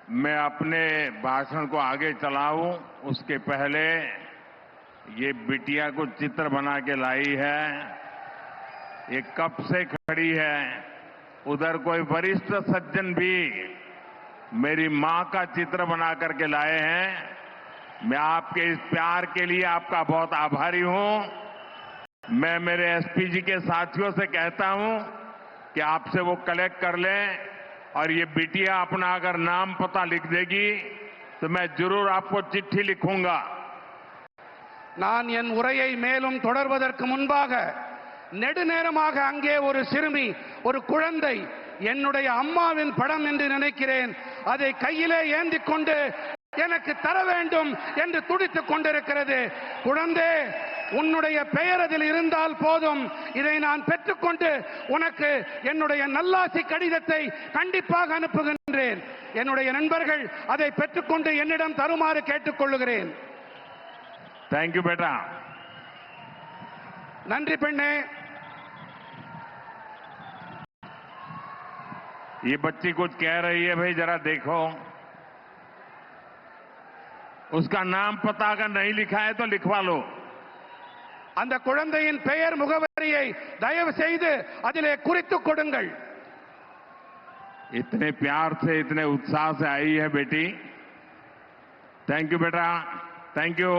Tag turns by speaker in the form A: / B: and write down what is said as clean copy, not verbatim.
A: मैं अपने भाषण को आगे चलाऊं उसके पहले ये बिटिया को चित्र बना के लाई है। ये कब से खड़ी है। उधर कोई वरिष्ठ सज्जन भी मेरी मां का चित्र बना करके लाए हैं। मैं आपके इस प्यार के लिए आपका बहुत आभारी हूं। मैं मेरे एसपी जी के साथियों से कहता हूं कि आपसे वो कलेक्ट कर लें और ये बिटिया अपना अगर नाम पता लिख देगी तो मैं जरूर आपको चिट्ठी लिखूंगा।
B: நான் என் உரையை மேலும் தொடர்வதற்கு முன்பாக நெடுநேரமாக அங்கே ஒரு சிறுமி, ஒரு குழந்தை என்னுடைய அம்மாவின் படம் என்று நினைக்கிறேன், அதை கையிலே ஏந்தி கொண்டு எனக்கு தர வேண்டும் என்று துடித்துக் கொண்டிருக்கிறது. குழந்தை, உன்னுடைய பெயர் அதில் இருந்தால் போதும், இதை நான் பெற்றுக்கொண்டு உனக்கு என்னுடைய நல்லாசி கடிதத்தை கண்டிப்பாக அனுப்புகின்றேன். என்னுடைய நண்பர்கள் அதை பெற்றுக்கொண்டு என்னிடம் தருமாறு கேட்டுக்கொள்கிறேன்.
A: थैंक यू बेटा।
B: நன்றி பெண்ணே.
A: ये बच्ची कुछ कह रही है, भाई जरा देखो। उसका नाम पता अगर नहीं लिखा है तो लिखवा लो।
B: அந்த குழந்தையின் பெயர் முகவரியை தயவு செய்து அதிலே குறித்துக் கொடுங்கள்.
A: इतने प्यार से, इतने उत्साह से आई है बेटी। थैंक यू बेटा, थैंक यू।